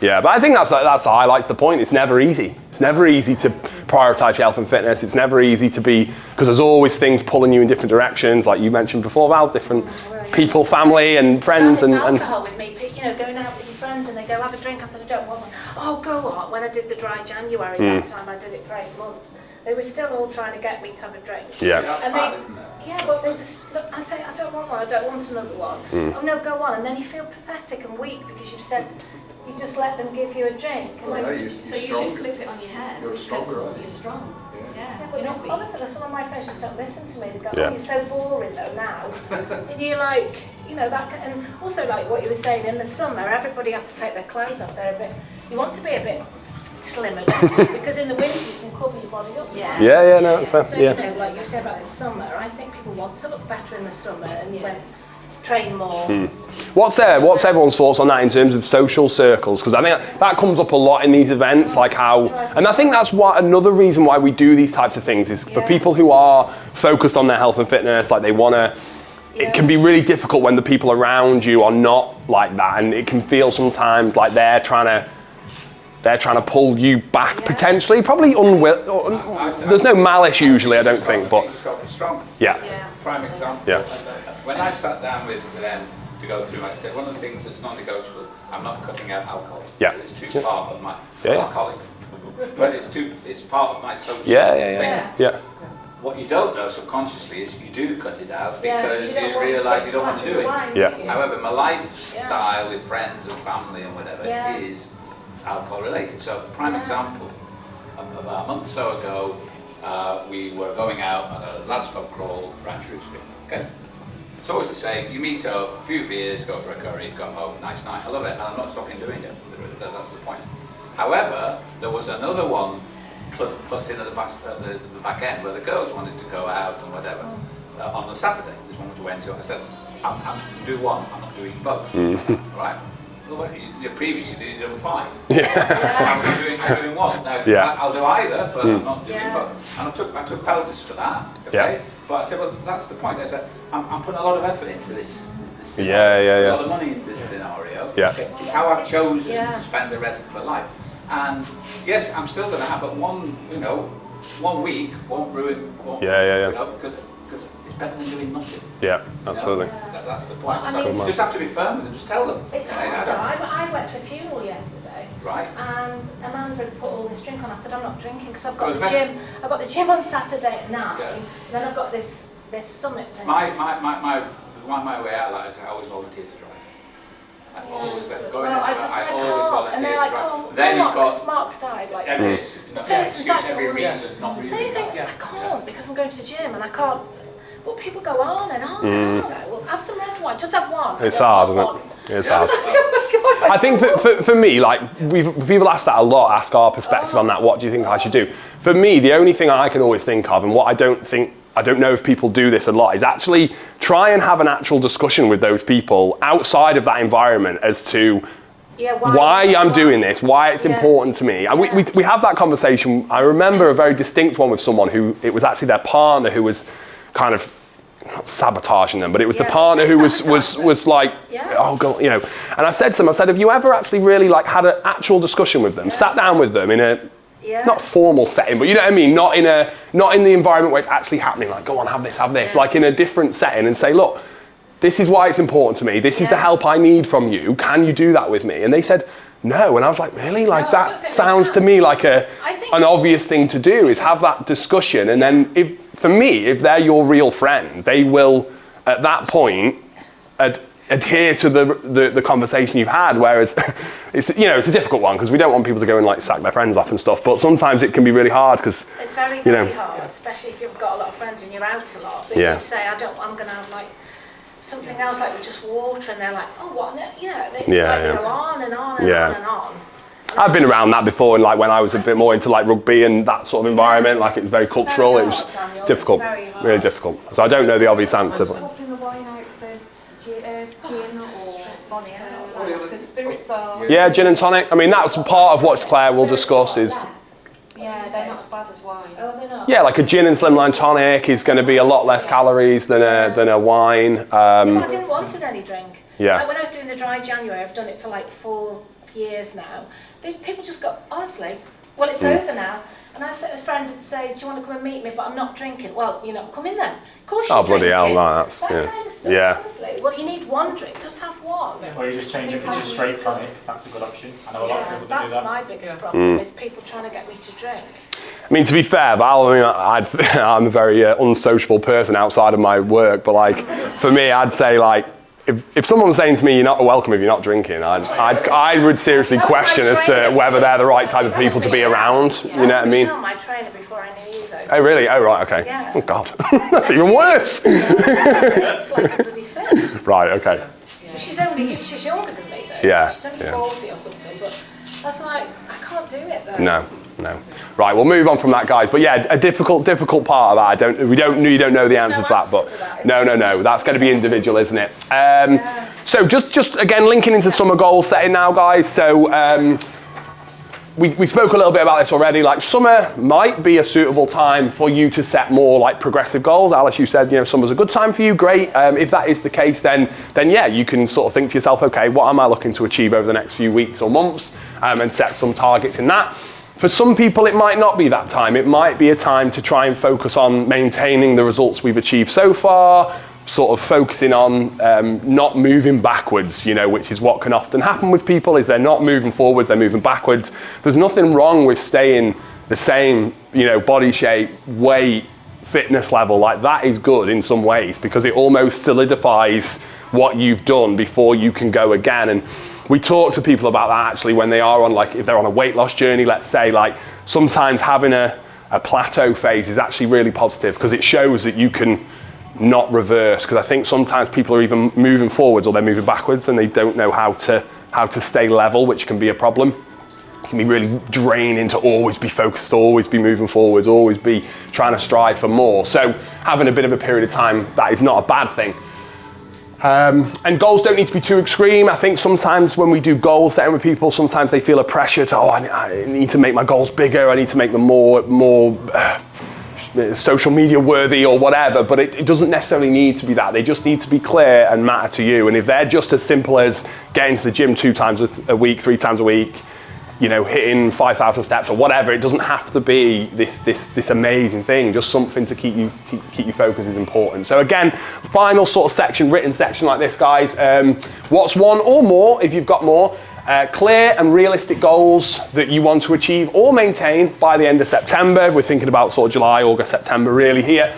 Yeah, but I think that's highlights the point. It's never easy. It's never easy to prioritise your health and fitness. It's never easy to be, because there's always things pulling you in different directions, like you mentioned before, Val, different people, family and friends. and and alcohol with me, you know, going out with your friends and they go, have a drink. I said, I don't want one. Oh, go on. When I did the dry January, that time I did it for 8 months, they were still all trying to get me to have a drink. Yeah. And but they just, look, I say, I don't want one, I don't want another one. Oh no, go on. And then you feel pathetic and weak because you've said, you just let them give you a drink. So you should flip it on your head. You're stronger, because you're strong. Yeah, but honestly, some of my friends just don't listen to me. They go, oh, you're so boring though now. And you're like, you know, that, and also like what you were saying, in the summer, everybody has to take their clothes off. They're a bit, you want to be a bit slimmer, because in the winter you can cover your body up. Yeah, no, it's fair. So, you know, like you said about the summer, I think people want to look better in the summer and train more. What's everyone's thoughts on that in terms of social circles? Because I think that comes up a lot in these events, like how, and I think that's another reason why we do these types of things is for people who are focused on their health and fitness, like they want to, it can be really difficult when the people around you are not like that, and it can feel sometimes like they're trying to pull you back potentially, probably there's no malice usually, I don't think, but Prime example. When I sat down with them to go through, like I said, one of the things that's non-negotiable, I'm not cutting out alcohol. It's too part of my alcoholic, but it's part of my social thing. What you don't know subconsciously is you do cut it out because you realise you don't want to do it. However, my lifestyle with friends and family and whatever is alcohol related. So, prime example, about a month or so ago, we were going out on a lads pub crawl around Shrew Street. Okay. It's always the same. You meet up, a few beers, go for a curry, come home, nice night. I love it, and I'm not stopping doing it. That's the point. However, there was another one plugged in at the back end where the girls wanted to go out and whatever on a Saturday. This one was a Wednesday. I said, I'm do one. I'm not doing both. Right. Well, previously you did over 5. I'm doing one. Now, I'll do either, but I'm not doing both. And I took penalties for that. Okay. But I said, well, that's the point. I said, I'm putting a lot of effort into this scenario, a lot of money into this scenario. It's how I've chosen to spend the rest of my life. And yes, I'm still going to have it 1 week won't ruin. You know, because it's better than doing nothing. Yeah, absolutely. That's the point. So you just have to be firm with them. Just tell them. It's hard though. I went to a funeral yesterday. Right. And Amanda had put all this drink on. I said, I'm not drinking because I've got the gym. I've got the gym on Saturday at 9. And then I've got this summit thing. My way out like is I always volunteer to drive. I always go I can't. And they're like, oh, then Mark's died. Like, the person died for every reason. Then you think, I can't because I'm going to the gym and I can't. But people go on and on and on. Well, have some red wine. Just have one. It's hard, isn't it? It's hard. I think for me, like, people ask that a lot, ask our perspective on that, what do you think I should do? For me, the only thing I can always think of, and what I don't know if people do this a lot, is actually try and have an actual discussion with those people outside of that environment as to why I'm doing this, why it's important to me. And we have that conversation. I remember a very distinct one with someone who, it was actually their partner who was kind of not sabotaging them, but it was the partner who was like, oh God, you know. And I said to them, I said, have you ever actually really like had an actual discussion with them, sat down with them in a not formal setting, but you know what I mean, not in the environment where it's actually happening, like go on, have this, like in a different setting, and say, look, this is why it's important to me, this is the help I need from you, can you do that with me? And they said no, and I was like, really? Like that sounds to me like an obvious thing to do, is have that discussion. And then if they're your real friend, they will at that point adhere to the conversation you've had. Whereas it's a difficult one, because we don't want people to go and like sack their friends off and stuff, but sometimes it can be really hard, because it's very hard, especially if you've got a lot of friends and you're out a lot, but you say, I'm gonna have like something else, like with just water, and they're like, oh, what? You know, it's go on and on and on and on. I've been around that before, and like when I was a bit more into like rugby and that sort of environment, like it was very cultural. It was difficult, really difficult. So I don't know the obvious answer. Swapping the wine out for gin or vodka, because spirits are. Yeah, gin and tonic. I mean, that's part of what Claire will discuss. Is they're not as bad as wine. Oh, they're not. Yeah, like a gin and slimline tonic is going to be a lot less calories than a wine. I didn't want any drink. Yeah. Like when I was doing the dry January, I've done it for like 4 years now. People just go, honestly, well, it's over now. And I said, a friend would say, do you want to come and meet me? But I'm not drinking. Well, come in then. Of course you're drinking. Oh, bloody hell, no, that's, kind of stuff, honestly. Well, you need one drink, just have one. Or you just change it to just straight tonic, that's a good option. I know a lot of people do that's that. my biggest problem, is people trying to get me to drink. I mean, to be fair, I'm a very unsociable person outside of my work, but like, for me, I'd say like, if someone's saying to me, you're not welcome if you're not drinking, I would seriously question as to whether they're the right type of people to be around. You know what I mean? I was my trainer before I knew you, though. Oh, really? Oh, right, okay. Yeah. Oh, God. That's even worse. Looks like a bloody fish. Right, okay. She's younger than me, though. Yeah. She's only 40 or something, but that's like, I can't do it, though. No. Right, we'll move on from that, guys. But yeah, a difficult part of that. You don't know the answer to that, but no. That's going to be individual, isn't it? So just again, linking into summer goal setting now, guys. So we spoke a little bit about this already. Like, summer might be a suitable time for you to set more like progressive goals. Alice, you said summer's a good time for you. Great. If that is the case, then yeah, you can sort of think to yourself, okay, what am I looking to achieve over the next few weeks or months, and set some targets in that. For some people, it might not be that time. It might be a time to try and focus on maintaining the results we've achieved so far, sort of focusing on not moving backwards, which is what can often happen with people, is they're not moving forwards, they're moving backwards. There's nothing wrong with staying the same, body shape, weight, fitness level. Like, that is good in some ways, because it almost solidifies what you've done before you can go again. And we talk to people about that actually when they are on, like, if they're on a weight loss journey, let's say, like, sometimes having a plateau phase is actually really positive, because it shows that you can not reverse. Because I think sometimes people are even moving forwards or they're moving backwards and they don't know how to stay level, which can be a problem. It can be really draining to always be focused, always be moving forwards, always be trying to strive for more. So having a bit of a period of time, that is not a bad thing. And goals don't need to be too extreme. I think sometimes when we do goal setting with people, sometimes they feel a pressure to, I need to make my goals bigger, I need to make them more social media worthy or whatever, but it doesn't necessarily need to be that. They just need to be clear and matter to you. And if they're just as simple as getting to the gym 2 times a week, 3 times a week, hitting 5,000 steps or whatever, it doesn't have to be this amazing thing. Just something to keep you focused is important. So again, final sort of section, written section like this, guys. What's one or more, if you've got more, clear and realistic goals that you want to achieve or maintain by the end of September. We're thinking about sort of July, August, September really here.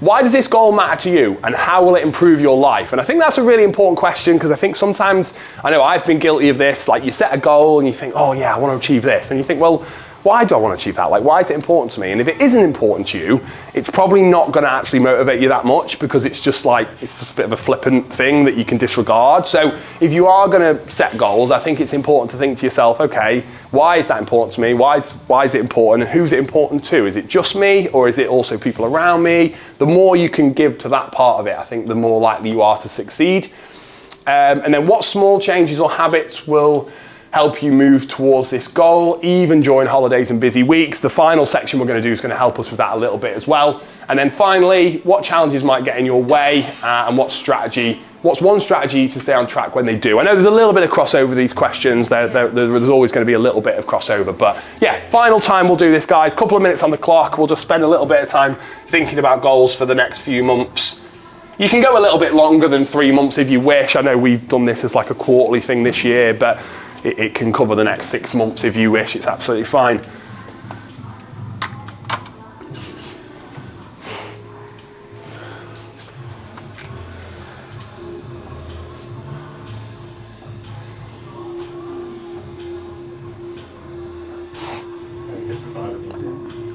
Why does this goal matter to you, and how will it improve your life? And I think that's a really important question, because I think sometimes, I know I've been guilty of this, like you set a goal and you think, oh yeah, I want to achieve this. And you think, well, why do I want to achieve that? Like, why is it important to me? And if it isn't important to you, it's probably not going to actually motivate you that much, because it's just like, it's just a bit of a flippant thing that you can disregard. So if you are going to set goals, I think it's important to think to yourself, okay, why is that important to me? Why is it important? And who's it important to? Is it just me, or is it also people around me? The more you can give to that part of it, I think the more likely you are to succeed. And then what small changes or habits will help you move towards this goal, even during holidays and busy weeks. The final section we're going to do is going to help us with that a little bit as well. And then finally, what challenges might get in your way, and what's one strategy to stay on track when they do? I know there's a little bit of crossover these questions. There's always going to be a little bit of crossover, but yeah, final time we'll do this, guys. Couple of minutes on the clock. We'll just spend a little bit of time thinking about goals for the next few months. You can go a little bit longer than 3 months if you wish. I know we've done this as like a quarterly thing this year, but it can cover the next 6 months if you wish. It's absolutely fine.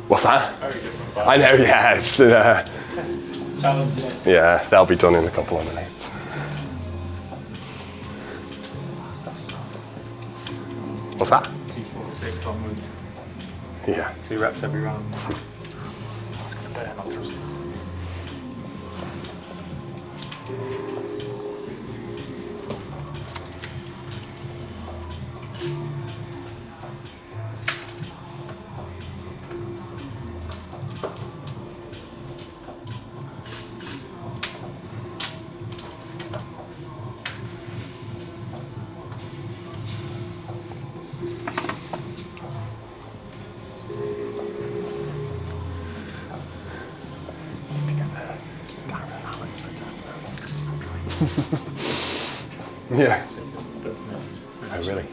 What's that? Very different. I know, yeah. It's, Challenging. yeah, they'll be done in a couple of minutes. What's that? 246 onwards. Yeah. 2 reps every round. Just going to burn on thrusters. Yeah. Oh, really?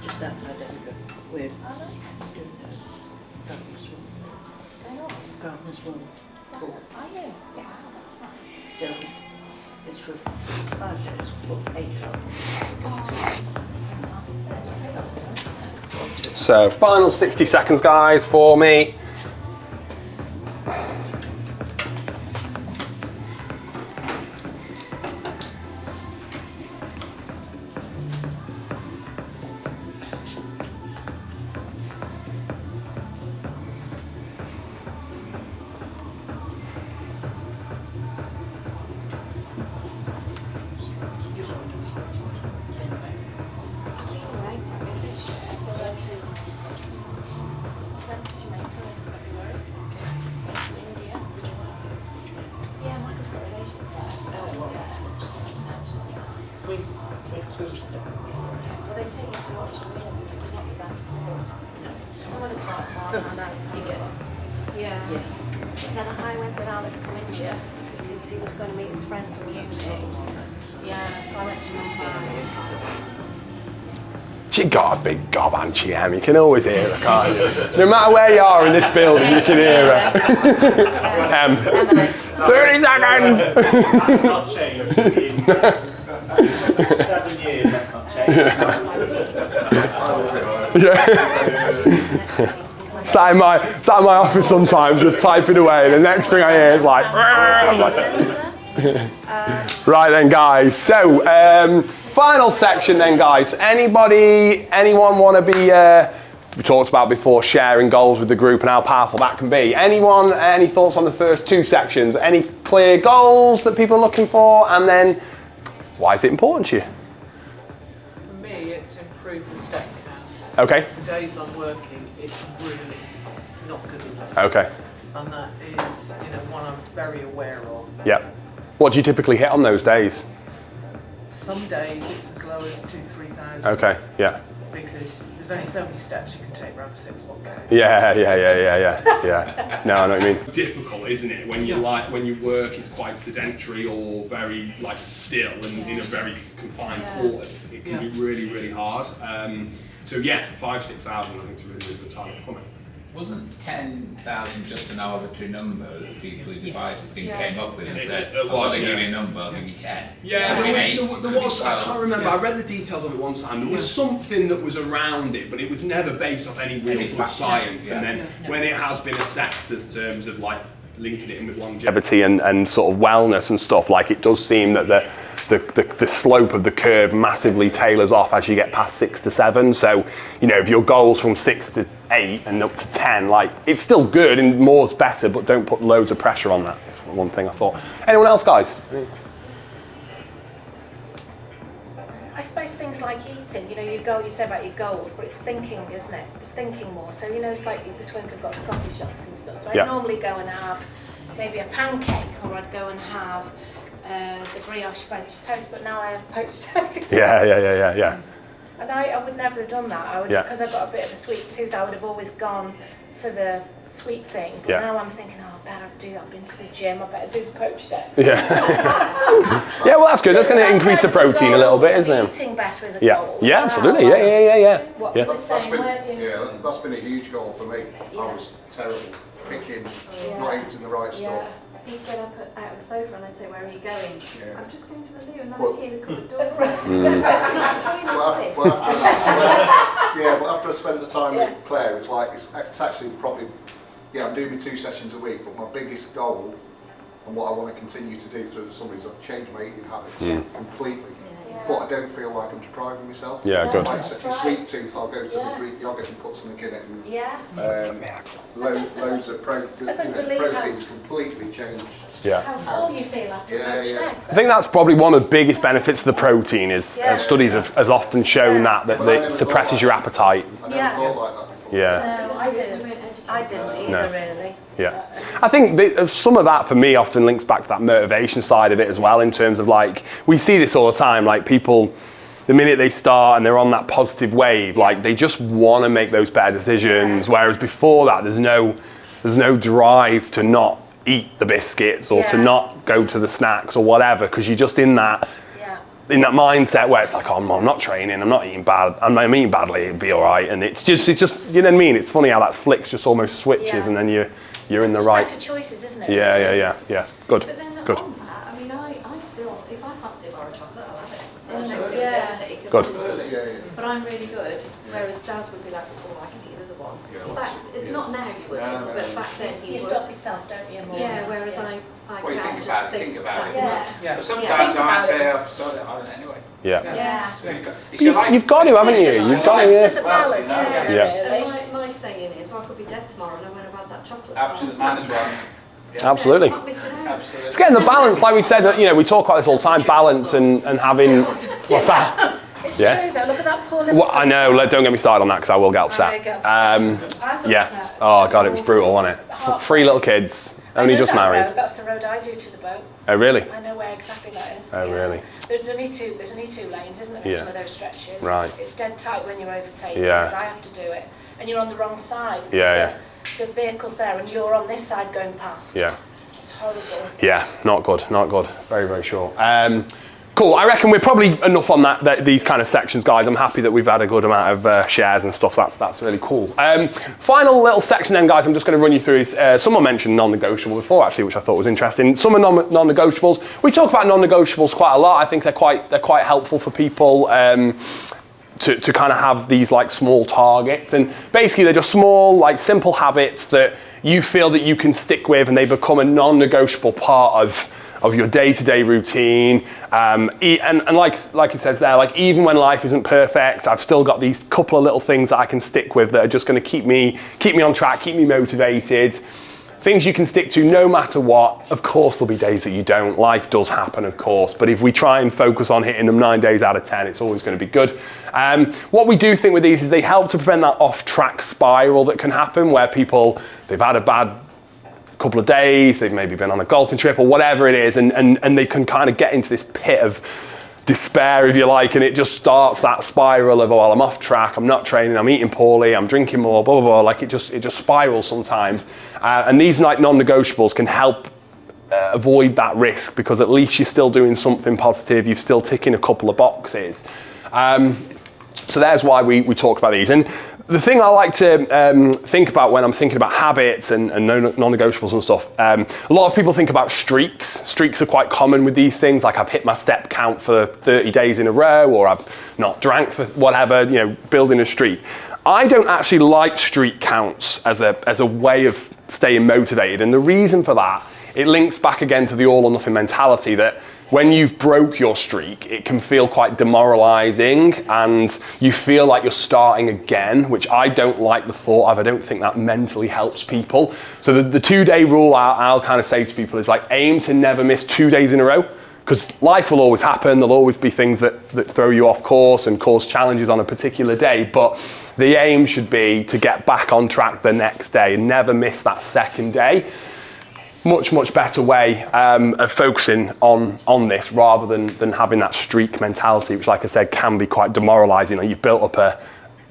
Just outside Edinburgh. We're doing Gardener's World. Cool. Are you? Yeah. So it's for 5 days for 8 gardens. So final 60 seconds, guys, for me. Yeah. Yes. Then I went with Alex to India because he was going to meet his friend from uni. Yeah, so I went to Mumbai. She got a big gob, hasn't she, Em? You can always hear her, can't you? No matter where you are in this building, you can hear her. 30 seconds! That's not changed. In 7 years, that's not changed. Yeah. Sat in my office sometimes, just typing away, and the next thing I hear is like, I'm like right then, guys. So, final section then, guys. Anyone want to be, we talked about before, sharing goals with the group and how powerful that can be. Anyone, any thoughts on the first 2 sections? Any clear goals that people are looking for? And then, why is it important to you? For me, it's improved the step count. Okay. The days I'm working, it's really not good enough. Okay. And that is, one I'm very aware of. Yeah. What do you typically hit on those days? Some days it's as low as 2,000-3,000. Okay, yeah. Because there's only so many steps you can take around a 6-1K. Yeah. No, I know what you mean. Difficult, isn't it? When you when your work is quite sedentary or very still and in a very confined quarters, it can be really, really hard. So yeah, 5,000-6,000 I think is a really, really good target for me. Wasn't 10,000 just an arbitrary number that the people who devised the thing came up with and said, I'm going to give you a number, I'll give you 10. Yeah, there was I can't remember, I read the details of it one time, there was something that was around it, but it was never based off any real good science, and then when it has been assessed as terms of linking it in with longevity and sort of wellness and stuff, like it does seem that the slope of the curve massively tailors off as you get past 6 to 7. So, you know, if your goal's from 6 to 8 and up to 10, like it's still good and more's better, but don't put loads of pressure on that. That's one thing I thought. Anyone else, guys? I suppose things like eating, you know, you say about your goals, but it's thinking, isn't it? It's thinking more. So, you know, it's like the twins have got coffee shops and stuff. So I'd normally go and have maybe a pancake, or I'd go and have the brioche French toast, but now I have poached egg. Yeah. And I would never have done that. I would, because I've got a bit of a sweet tooth, I would have always gone for the sweet thing. But now I'm thinking, oh, I better do that. I've been to the gym, I better do the poached eggs. Yeah, well, that's good. That's going to increase the protein a little bit, isn't it? Eating better is a goal. Yeah, absolutely. Yeah. What you were saying, That's been a huge goal for me. I was terrible picking, not eating the right stuff. He'd get up out of the sofa and I'd say, where are you going? Yeah. I'm just going to the loo, and then I'd hear the cupboard doors. That's not a toilet, But after I spent the time with Claire, it's like, it's actually probably, I'm doing my 2 sessions a week, but my biggest goal and what I want to continue to do through the summer is I've changed my eating habits completely. But I don't feel like I'm depriving myself. Yeah, good. Like such a sweet tooth, I'll go to the Greek yogurt and put something in it. And, loads of proteins completely changed. how full you feel after a poached egg. I think that's probably one of the biggest benefits of the protein is studies have often shown that it suppresses your appetite. I never thought like that before. No, I didn't. I didn't either, really. Yeah, I think some of that for me often links back to that motivation side of it as well, in terms of like, we see this all the time, like people, the minute they start and they're on that positive wave, like they just want to make those better decisions, whereas before that there's no drive to not eat the biscuits or to not go to the snacks or whatever, because you're just in that mindset where it's like, oh, I'm not training, I'm not eating bad, I'm eating badly, it'll be all right, and it's just, you know what I mean? It's funny how that flicks just almost switches, and then you're in the right. Better choices, isn't it? Yeah. Good. But then Good. on that, I mean, I still, if I fancy a bar of chocolate, I'll have it. Good. But I'm really good, whereas Daz would be like, oh, I can eat another one. Not now you wouldn't, but back then you would. You stop yourself, don't you? More whereas I Well, you can think just about it, think about it. Yeah. Sometimes I might say I've sold it on anyway. You've got to, haven't you? You've got to. There's a balance, isn't there, really? And my saying is, I could be dead tomorrow and I won't have had that chocolate. Absolutely, mine as well. Absolutely. Absolutely. It's getting the balance, like we said, that, you know, we talk about this all the time, balance and having, what's that? It's true though, look at that poor little... Well, I know, don't get me started on that because I will get upset. Oh God, it was brutal, wasn't it? 3 little kids, only just married. That's the road I do to the boat. Oh really? I know where exactly that is. Oh really? There's only 2 lanes, isn't there, in some of those stretches? Right. It's dead tight when you're overtaking, because I have to do it. And you're on the wrong side. The vehicle's there and you're on this side going past. Yeah. It's horrible. Yeah, not good. Very, very short. Cool, I reckon we're probably enough on these kind of sections, guys. I'm happy that we've had a good amount of shares and stuff. That's really cool. Final little section then, guys, I'm just going to run you through is, someone mentioned non-negotiable before, actually, which I thought was interesting. Some are non-negotiables. We talk about non-negotiables quite a lot. I think they're quite helpful for people to kind of have these like small targets. And basically they're just small, like simple habits that you feel that you can stick with, and they become a non-negotiable part of your day-to-day routine, and like it says there, like even when life isn't perfect, I've still got these couple of little things that I can stick with that are just going to keep me on track, keep me motivated. Things you can stick to no matter what. Of course there'll be days that you don't. Life does happen, of course, but if we try and focus on hitting them 9 days out of 10, it's always going to be good. What we do think with these is they help to prevent that off-track spiral that can happen where people, they've had a bad couple of days, they've maybe been on a golfing trip or whatever it is, and they can kind of get into this pit of despair, if you like, and it just starts that spiral of, oh, well, I'm off track, I'm not training, I'm eating poorly, I'm drinking more, blah, blah, blah. Like it just spirals sometimes. And these like non-negotiables can help avoid that risk, because at least you're still doing something positive, you're still ticking a couple of boxes. So there's why we talk about these. And the thing I like to think about when I'm thinking about habits and non-negotiables and stuff, a lot of people think about streaks. Streaks are quite common with these things, like I've hit my step count for 30 days in a row, or I've not drank for whatever, you know, building a streak. I don't actually like streak counts as a way of staying motivated. And the reason for that, it links back again to the all or nothing mentality that when you've broke your streak, it can feel quite demoralizing and you feel like you're starting again, which I don't like the thought of. I don't think that mentally helps people. So the 2-day rule I'll kind of say to people is like, aim to never miss 2 days in a row, because life will always happen. There'll always be things that throw you off course and cause challenges on a particular day, but the aim should be to get back on track the next day and never miss that second day. Much better way of focusing on this rather than having that streak mentality, which, like I said, can be quite demoralizing. Like you've built up a,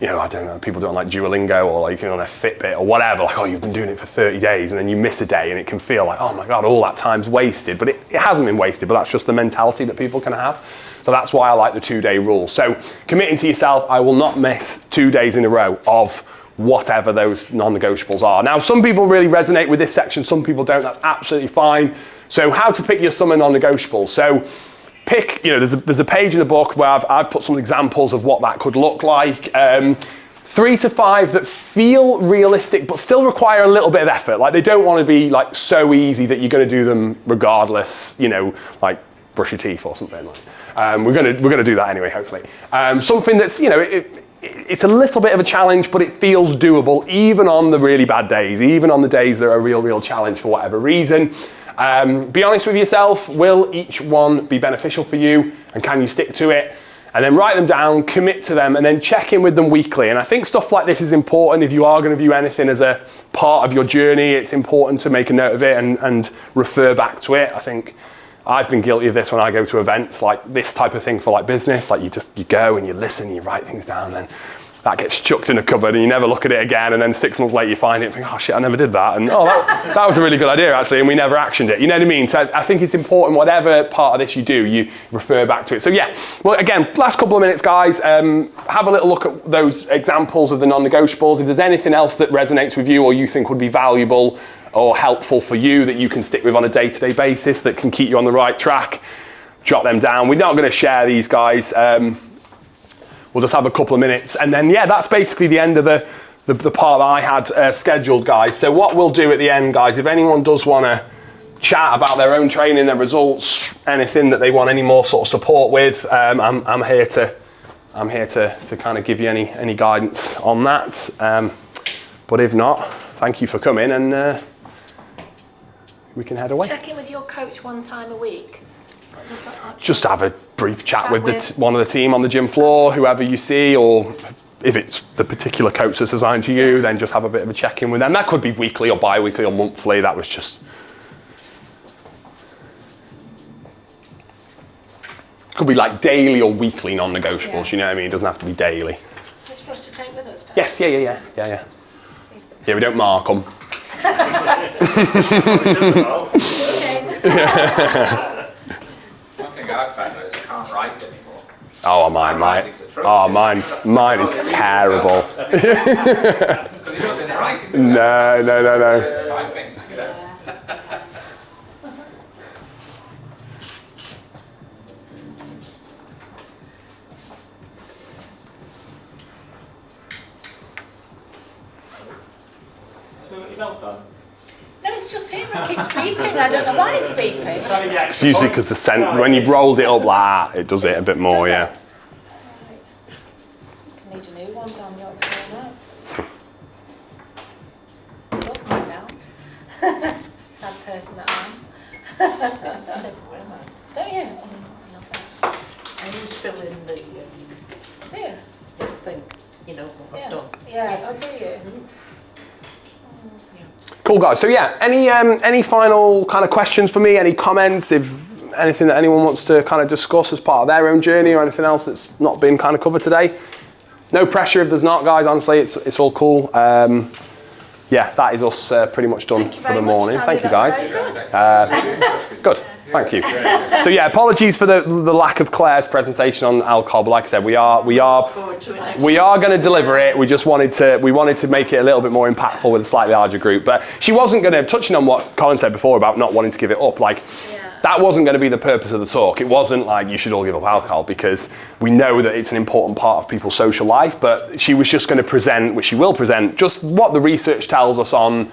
I don't know, people do it on like Duolingo or like on a Fitbit or whatever, like, oh, you've been doing it for 30 days and then you miss a day and it can feel like, oh my God, all that time's wasted. But it hasn't been wasted, but that's just the mentality that people can have. So that's why I like the 2-day rule. So committing to yourself, I will not miss 2 days in a row of whatever those non-negotiables are. Now, some people really resonate with this section, some people don't, that's absolutely fine. So how to pick your summer non-negotiables. So pick, there's a page in the book where I've put some examples of what that could look like. 3 to 5 that feel realistic but still require a little bit of effort. Like they don't want to be like so easy that you're going to do them regardless, like brush your teeth or something like. We're gonna do that anyway, hopefully. Something that's, it's a little bit of a challenge, but it feels doable even on the really bad days, even on the days that are a real challenge for whatever reason. Be honest with yourself. Will each one be beneficial for you? And can you stick to it? And then write them down, commit to them, and then check in with them weekly. And I think stuff like this is important. If you are going to view anything as a part of your journey, it's important to make a note of it and refer back to it. I think I've been guilty of this when I go to events, like this type of thing for like business, like you go and you listen, you write things down, then that gets chucked in a cupboard and you never look at it again, and then 6 months later you find it and think, oh shit, I never did that, and oh, that was a really good idea actually, and we never actioned it, you know what I mean? So I think it's important, whatever part of this you do, you refer back to it. So yeah, well again, last couple of minutes guys, have a little look at those examples of the non-negotiables. If there's anything else that resonates with you or you think would be valuable or helpful for you that you can stick with on a day-to-day basis that can keep you on the right track, jot them down. We're not going to share these guys. We'll just have a couple of minutes. And then, yeah, that's basically the end of the part that I had scheduled, guys. So what we'll do at the end, guys, if anyone does want to chat about their own training, their results, anything that they want any more sort of support with, I'm here to kind of give you any guidance on that. But if not, thank you for coming, and we can head away. Check in with your coach 1 time a week. Just have a brief chat with one of the team on the gym floor, whoever you see, or if it's the particular coach that's assigned to you, then just have a bit of a check-in with them. That could be weekly or bi-weekly or monthly. That was just... Could be like daily or weekly non-negotiables, you know what I mean? It doesn't have to be daily. Is this for us to take with us, Dan? Yes, yeah. Yeah, we don't mark them. One thing I've found is I can't write anymore. Oh, mine is terrible. Because you've not been writing. No. Typing, you know. No, it's just here. It keeps beeping. I don't know why it's beeping. It's usually because the scent, when you've rolled it up like that, it does it a bit more, yeah. I need a new one, Dan. You're explaining that. Love my belt. Sad person that I am. Don't you? And you fill in the Do you? thing, what I've done. Yeah, oh, do you? Cool, guys. So yeah, any final kind of questions for me? Any comments? If anything that anyone wants to kind of discuss as part of their own journey, or anything else that's not been kind of covered today? No pressure if there's not, guys. Honestly, it's all cool. Yeah, that is us pretty much done for the morning. Thank you, guys. Good. Thank you. So yeah, apologies for the lack of Claire's presentation on alcohol, but like I said, we are going to deliver it. We just wanted to make it a little bit more impactful with a slightly larger group. But she wasn't going to, touching on what Colin said before about not wanting to give it up, like that wasn't going to be the purpose of the talk. It wasn't like you should all give up alcohol, because we know that it's an important part of people's social life, but she was just going to present, which she will present, just what the research tells us on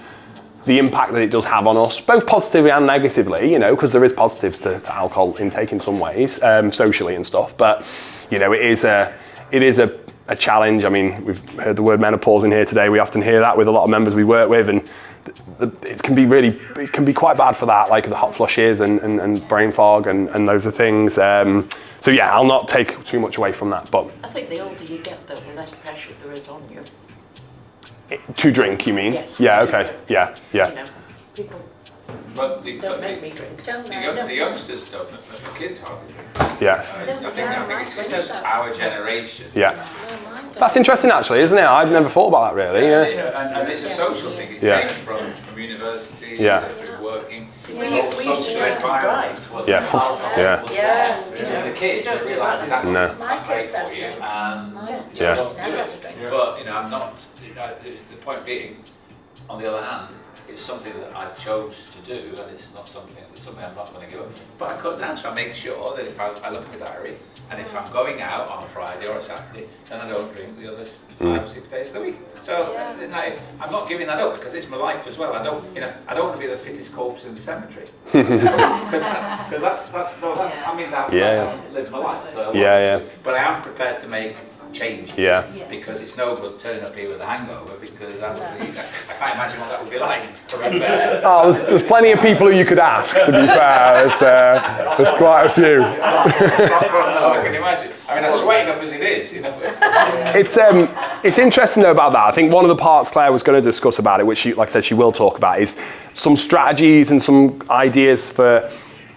the impact that it does have on us, both positively and negatively, you know, because there is positives to alcohol intake in some ways, socially and stuff. But, you know, it is a challenge. I mean, we've heard the word menopause in here today. We often hear that with a lot of members we work with, and it can be quite bad for that, like the hot flushes and brain fog and those are things. So yeah, I'll not take too much away from that. But I think the older you get, though, the less pressure there is on you. To drink, you mean? Yes. Yeah, okay. Yeah. You know, people But don't make me drink. the youngsters don't, the kids hardly drink. Yeah. I think it's just our generation. Yeah. That's interesting, actually, isn't it? I'd never thought about that, really. Yeah. And it's a social thing. It Yeah. came from university, through working. We used to drink and drive. Yeah. Yeah. The kids realise that's No. My great kids don't for you. drink. And Yeah. Just never had to drink. But, you know, I'm not, the point being, on the other hand, it's something that I chose to do, and it's not something I'm not going to give up. But I cut down, so I make sure that if I look at my diary, and if I'm going out on a Friday or a Saturday, then I don't drink the other 5 or 6 days of the week. So I'm not giving that up, because it's my life as well. I don't want to be the fittest corpse in the cemetery, because that means I've lived my life. So but I am prepared to make change, because it's no good turning up here with a hangover, because I can't imagine what that would be like, to be fair. Oh, there's plenty of people who you could ask, to be fair. There's quite a few. I can imagine. I mean, I sweat enough as it is, you know. It's interesting though about that. I think one of the parts Claire was going to discuss about it, which she, like I said, she will talk about, is some strategies and some ideas for.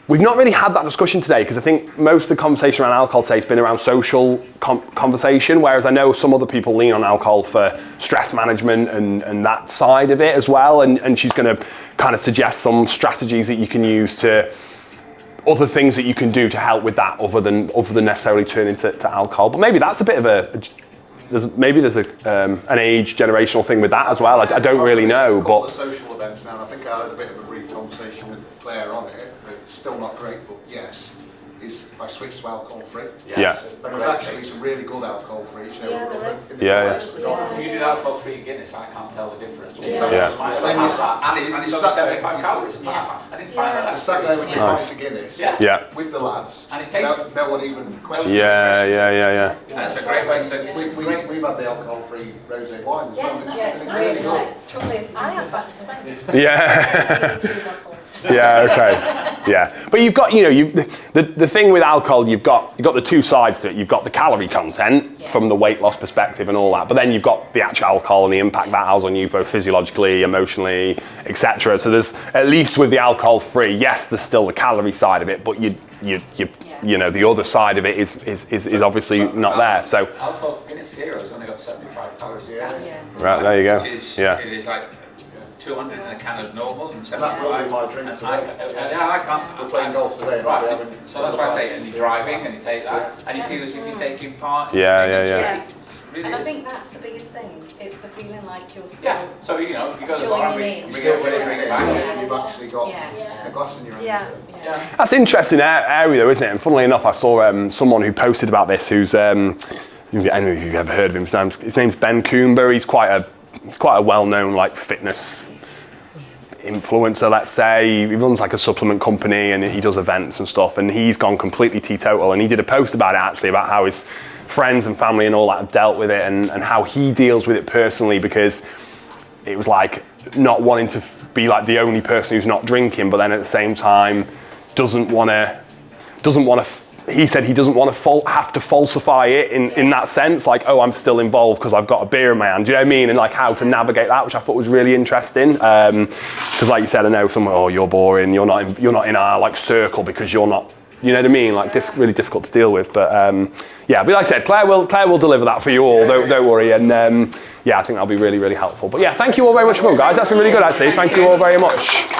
We've not really had that discussion today, because I think most of the conversation around alcohol today has been around social conversation, whereas I know some other people lean on alcohol for stress management and that side of it as well, and she's going to kind of suggest some strategies that you can use to, other things that you can do to help with that other than necessarily turning to alcohol. But maybe that's a bit of there's an age generational thing with that as well. I don't really know, but but the social events now, and I think I had a bit of a brief conversation with Claire on it. It's still not great, but yes, I switched to alcohol free. Yeah. There was actually some really good alcohol free. You know, Yeah, there is. If you do alcohol-free Guinness, I can't tell the difference. Yeah. And it's only 75 calories. I didn't find that. The Saturday when you buy the Guinness with the lads, and it tastes, no one even questions. Yeah. And it's a great way to We've had the alcohol-free rosé wine as well. Yes, It's really good. nice. Trouble is, I have fast Yeah. 2 bottles. Yeah, okay. Yeah. But you've got, the thing with alcohol, you've got the two sides to it. You've got the calorie content from the weight loss perspective and all that, but then you've got the actual alcohol and the impact that has on you both physiologically, emotionally, etc. So there's, at least with the alcohol free, yes, there's still the calorie side of it, but the other side of it is obviously not there. So alcohol Guinness Hero has only got 75 calories. Right, there you go. It is like 200 in a can of normal and 75. That will be my drink today. We're playing golf today, and I'll be having. So that's why I say, and you're driving and you take that, and you feel as if you're taking part. Yeah. And I think that's the biggest thing. It's the feeling like you're still. So you go to the bar, joining in. we go with a drink back. And you've actually got a glass in your hand. That's an interesting area though, isn't it? And funnily enough, I saw someone who posted about this who's, I don't know if you've ever heard of him, his name's Ben Coomber. He's quite a well-known like fitness influencer, let's say. He runs like a supplement company and he does events and stuff, and he's gone completely teetotal, and he did a post about it actually, about how his friends and family and all that have dealt with it, and how he deals with it personally, because it was like not wanting to be like the only person who's not drinking, but then at the same time doesn't want to he said he doesn't want to have to falsify it in that sense, like, oh, I'm still involved because I've got a beer in my hand, do you know what I mean? And like how to navigate that, which I thought was really interesting, because like you said, I know someone, oh, you're boring, you're not in our like circle because you're not, you know what I mean, like really difficult to deal with. But but like I said, Claire will deliver that for you all, don't worry, and I think that'll be really, really helpful. But yeah, thank you all very much for coming, guys. That's been really good actually. Thank you all very much.